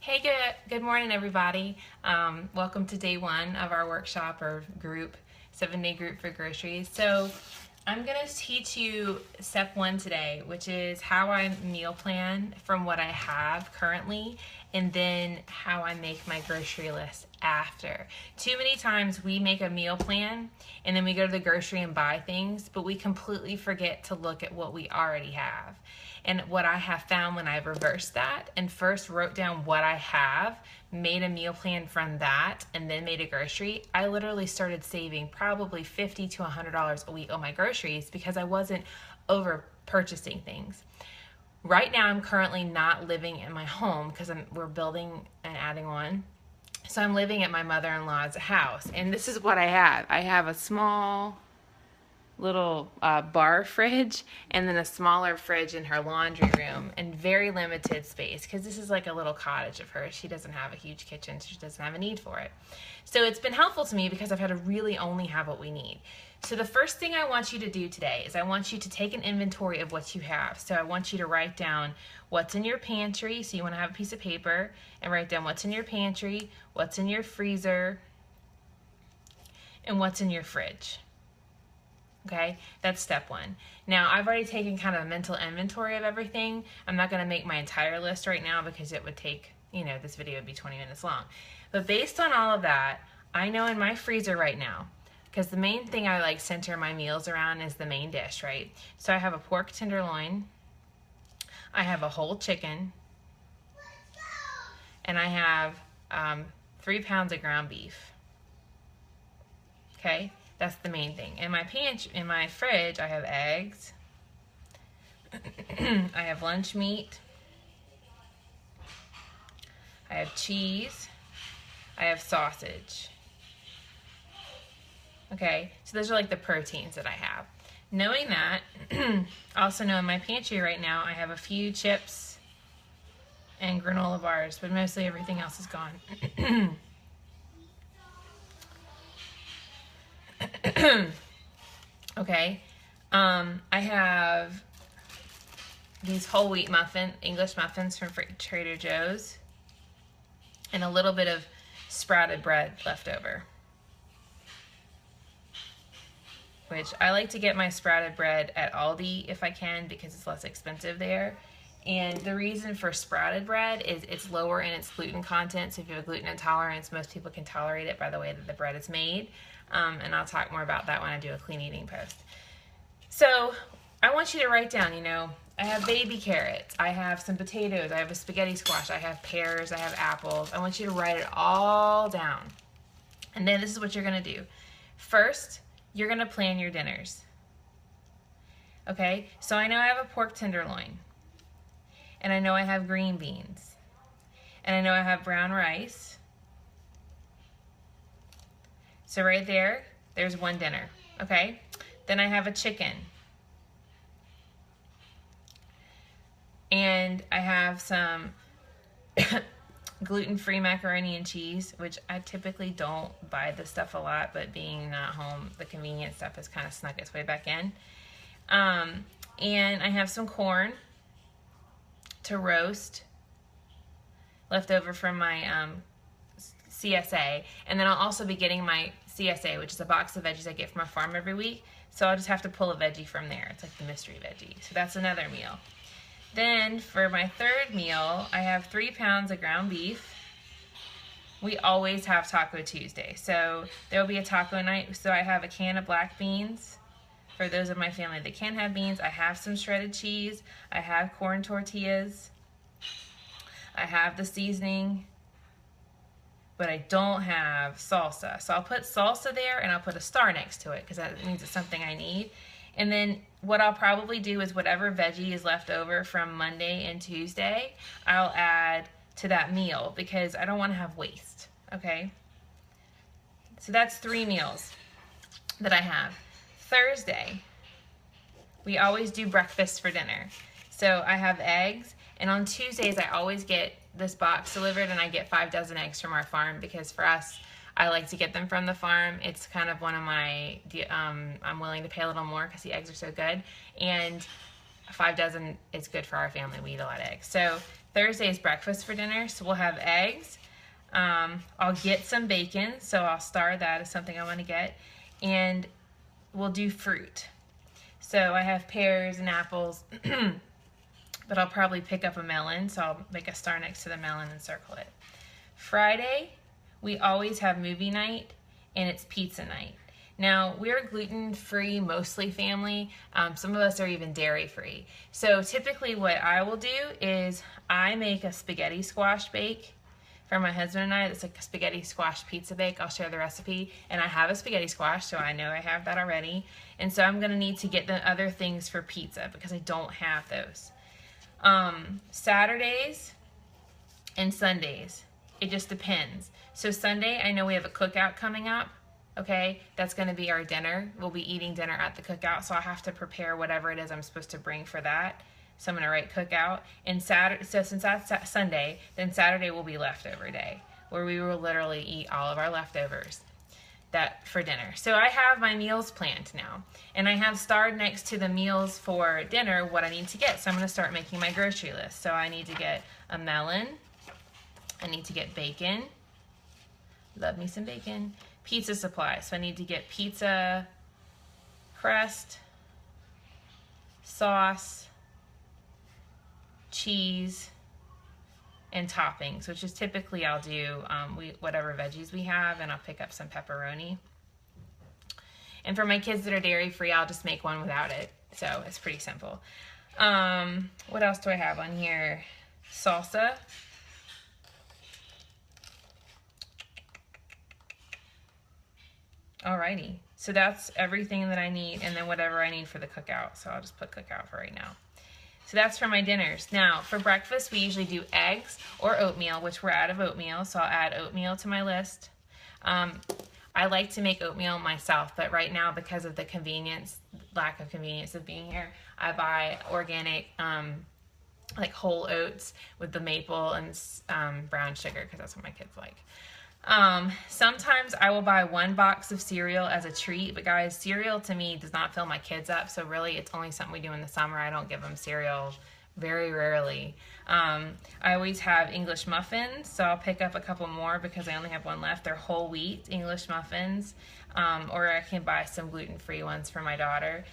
Hey, good morning, everybody. Welcome to day one of our workshop or group, 7-day group for groceries. So I'm going to teach you step one today, which is how I meal plan from what I have currently, and then how I make my grocery list after. Too many times we make a meal plan and then we go to the grocery and buy things, but we completely forget to look at what we already have. And what I have found when I reversed that and first wrote down what I have, made a meal plan from that, and then made a grocery, I literally started saving probably $50 to $100 a week on my groceries because I wasn't over purchasing things. Right now, I'm currently not living in my home because we're building and adding on. So I'm living at my mother-in-law's house, and this is what I have. I have a small little bar fridge and then a smaller fridge in her laundry room and very limited space because this is like a little cottage of hers. She doesn't have a huge kitchen, so she doesn't have a need for it. So it's been helpful to me because I've had to really only have what we need. So the first thing I want you to do today is I want you to take an inventory of what you have. So I want you to write down what's in your pantry. So you want to have a piece of paper and write down what's in your pantry, what's in your freezer, and what's in your fridge. Okay, that's step one. Now, I've already taken kind of a mental inventory of everything. I'm not going to make my entire list right now because it would take, this video would be 20 minutes long. But based on all of that, I know in my freezer right now, because the main thing I like center my meals around is the main dish, right? So I have a pork tenderloin, I have a whole chicken, and I have 3 pounds of ground beef. Okay? That's the main thing. In my fridge, I have eggs. I have lunch meat. I have cheese. I have sausage. Okay, so those are like the proteins that I have. Knowing that, I also know in my pantry right now, I have a few chips and granola bars, but mostly everything else is gone. Okay, I have these whole wheat English muffins from Trader Joe's, and a little bit of sprouted bread left over. Which I like to get my sprouted bread at Aldi if I can because it's less expensive there. And the reason for sprouted bread is it's lower in its gluten content. So if you have a gluten intolerance, most people can tolerate it by the way that the bread is made. And I'll talk more about that when I do a clean eating post. So I want you to write down, I have baby carrots, I have some potatoes, I have a spaghetti squash, I have pears, I have apples. I want you to write it all down. And then this is what you're going to do. First, you're going to plan your dinners. Okay, so I know I have a pork tenderloin. And I know I have green beans. And I know I have brown rice. So right there, there's one dinner, okay? Then I have a chicken. And I have some gluten-free macaroni and cheese, which I typically don't buy this stuff a lot, but being not home, the convenient stuff has kind of snuck its way back in. And I have some corn to roast left over from my CSA, and then I'll also be getting my CSA, which is a box of veggies I get from a farm every week, so I'll just have to pull a veggie from there. It's like the mystery veggie, so that's another meal. Then for my third meal, I have 3 pounds of ground beef. We always have Taco Tuesday, so there'll be a taco night. So I have a can of black beans. For those of my family that can have beans, I have some shredded cheese. I have corn tortillas. I have the seasoning, but I don't have salsa. So I'll put salsa there and I'll put a star next to it because that means it's something I need. And then what I'll probably do is whatever veggie is left over from Monday and Tuesday, I'll add to that meal because I don't want to have waste, okay? So that's 3 meals that I have. Thursday, we always do breakfast for dinner. So I have eggs, and on Tuesdays I always get this box delivered and I get 5 dozen eggs from our farm because for us, I like to get them from the farm. It's kind of one of my, I'm willing to pay a little more because the eggs are so good. And 5 dozen is good for our family. We eat a lot of eggs. So Thursday is breakfast for dinner, so we'll have eggs. I'll get some bacon, so I'll star that as something I want to get. And we'll do fruit. So I have pears and apples, but I'll probably pick up a melon, so I'll make a star next to the melon and circle it. Friday, we always have movie night, and it's pizza night. Now, we're a gluten-free, mostly family. Some of us are even dairy-free. So typically what I will do is I make a spaghetti squash bake for my husband and I. It's like a spaghetti squash pizza bake. I'll share the recipe. And I have a spaghetti squash, so I know I have that already. And so I'm going to need to get the other things for pizza because I don't have those. Saturdays and Sundays, it just depends. So Sunday, I know we have a cookout coming up. Okay, that's going to be our dinner. We'll be eating dinner at the cookout, so I'll have to prepare whatever it is I'm supposed to bring for that. So I'm going to write cookout. And Saturday, so since that's Sunday, then Saturday will be leftover day, where we will literally eat all of our leftovers that for dinner. So I have my meals planned now, and I have starred next to the meals for dinner what I need to get. So I'm going to start making my grocery list. So I need to get a melon. I need to get bacon. Love me some bacon. Pizza supplies. So I need to get pizza crust, sauce, cheese, and toppings, which is typically I'll do whatever veggies we have, and I'll pick up some pepperoni. And for my kids that are dairy-free, I'll just make one without it. So it's pretty simple. What else do I have on here? Salsa. Alrighty, so that's everything that I need, and then whatever I need for the cookout. So I'll just put cookout for right now. So that's for my dinners. Now, for breakfast, we usually do eggs or oatmeal, which we're out of oatmeal, so I'll add oatmeal to my list. I like to make oatmeal myself, but right now, because of the lack of convenience of being here, I buy organic, like whole oats with the maple and brown sugar, because that's what my kids like. Sometimes I will buy one box of cereal as a treat, but guys, cereal to me does not fill my kids up, so really it's only something we do in the summer. I don't give them cereal very rarely. I always have English muffins, so I'll pick up a couple more because I only have one left. They're whole wheat English muffins, or I can buy some gluten-free ones for my daughter.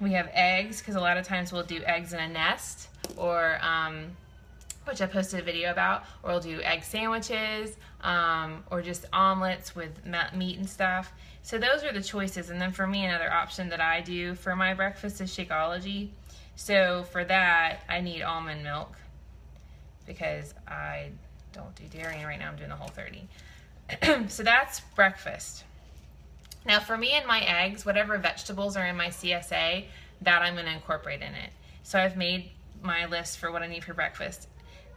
We have eggs, because a lot of times we'll do eggs in a nest, or which I posted a video about, or we'll do egg sandwiches, or just omelets with meat and stuff. So those are the choices. And then for me, another option that I do for my breakfast is Shakeology. So for that, I need almond milk because I don't do dairy, and right now I'm doing the Whole30. So that's breakfast. Now for me and my eggs, whatever vegetables are in my CSA, that I'm going to incorporate in it. So I've made my list for what I need for breakfast.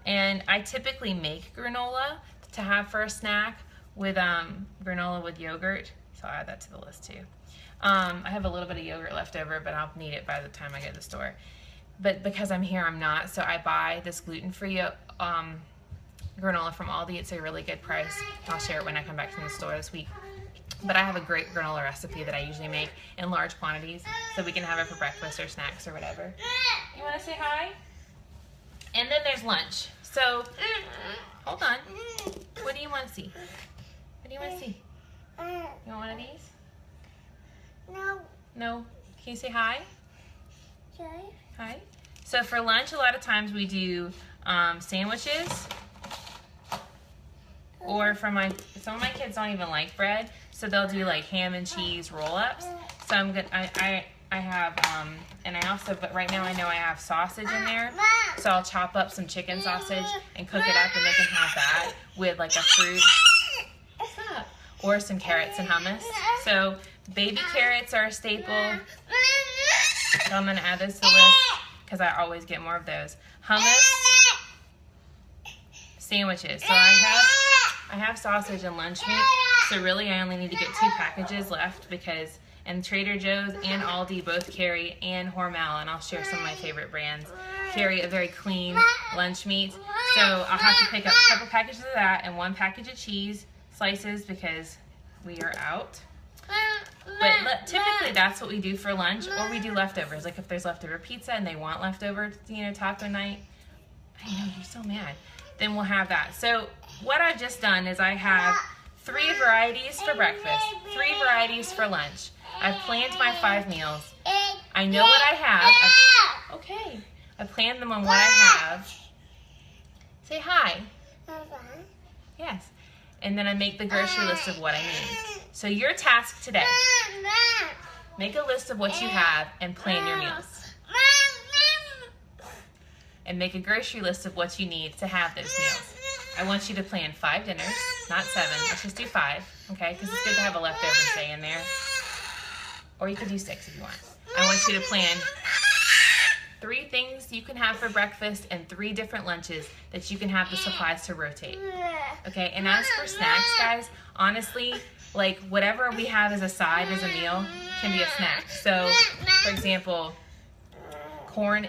And I typically make granola to have for a snack with granola with yogurt. So I'll add that to the list too. I have a little bit of yogurt left over, but I'll need it by the time I go to the store. But because I'm here, I'm not. So I buy this gluten-free granola from Aldi. It's a really good price. I'll share it when I come back from the store this week. But I have a great granola recipe that I usually make in large quantities, so we can have it for breakfast or snacks or whatever. You want to say hi? And then there's lunch. So, hold on. What do you want to see? What do you want to see? You want one of these? No. No? Can you say hi? Sorry. Hi. So for lunch, a lot of times we do sandwiches. Or for some of my kids don't even like bread, so they'll do like ham and cheese roll-ups. So I'm good. I have, and I also, but right now I know I have sausage in there, so I'll chop up some chicken sausage and cook it up, and they can have that with like a fruit. What's up? Or some carrots and hummus. So baby carrots are a staple. So I'm gonna add this to the list because I always get more of those. Hummus, sandwiches. So I have sausage and lunch meat. So really I only need to get 2 packages left because, and Trader Joe's and Aldi both carry, and Hormel, and I'll share some of my favorite brands, carry a very clean lunch meat. So I'll have to pick up a couple packages of that and 1 package of cheese slices because we are out. But typically that's what we do for lunch, or we do leftovers. Like if there's leftover pizza and they want leftover, taco night, I know, you're so mad. Then we'll have that. So what I've just done is I have 3 varieties for breakfast, 3 varieties for lunch. I've planned my 5 meals. I know what I have. Okay. I planned them on what I have. Say hi. Yes. And then I make the grocery list of what I need. So your task today, make a list of what you have and plan your meals. And make a grocery list of what you need to have those meals. I want you to plan 5 dinners, not 7. Let's just do 5, okay? Because it's good to have a leftover stay in there. Or you could do 6 if you want. I want you to plan 3 things you can have for breakfast and 3 different lunches that you can have the supplies to rotate. Okay, and as for snacks, guys, honestly, like whatever we have as a side as a meal can be a snack. So, for example, I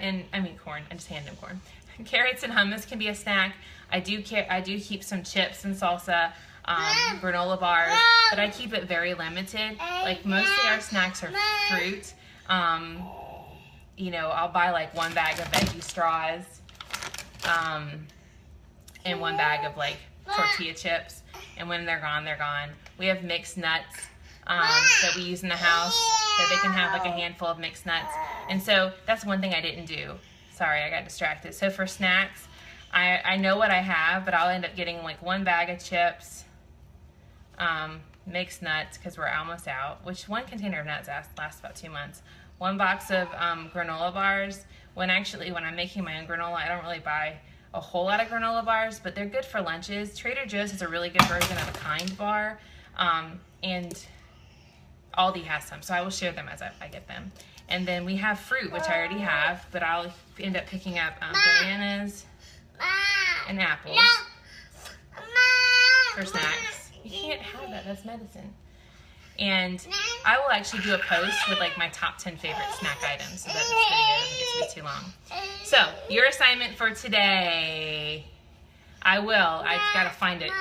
just handed him corn. Carrots and hummus can be a snack. I do keep some chips and salsa, granola bars, but I keep it very limited. Like mostly our snacks are fruit. You know, I'll buy like 1 bag of veggie straws, and 1 bag of like tortilla chips. And when they're gone, they're gone. We have mixed nuts that we use in the house, that they can have like a handful of mixed nuts. And so that's one thing I didn't do. Sorry, I got distracted. So for snacks, I know what I have, but I'll end up getting like 1 bag of chips, mixed nuts because we're almost out, which 1 container of nuts lasts about 2 months. 1 box of granola bars. When I'm making my own granola, I don't really buy a whole lot of granola bars, but they're good for lunches. Trader Joe's has a really good version of a Kind bar, and Aldi has some, so I will share them as I get them. And then we have fruit, which I already have, but I'll end up picking up bananas and apples for snacks. You can't have that, that's medicine. And I will actually do a post with like my top 10 favorite snack items so that this video doesn't get to be too long. So, your assignment for today, I gotta find it.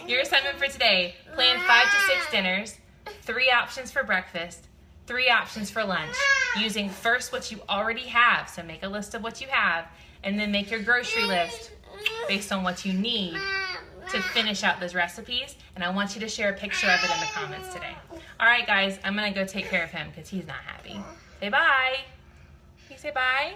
Your assignment for today, plan 5 to 6 dinners, 3 options for breakfast, 3 options for lunch, using first what you already have. So make a list of what you have, and then make your grocery list based on what you need to finish out those recipes. And I want you to share a picture of it in the comments today. All right, guys, I'm gonna go take care of him because he's not happy. Say bye. Can you say bye?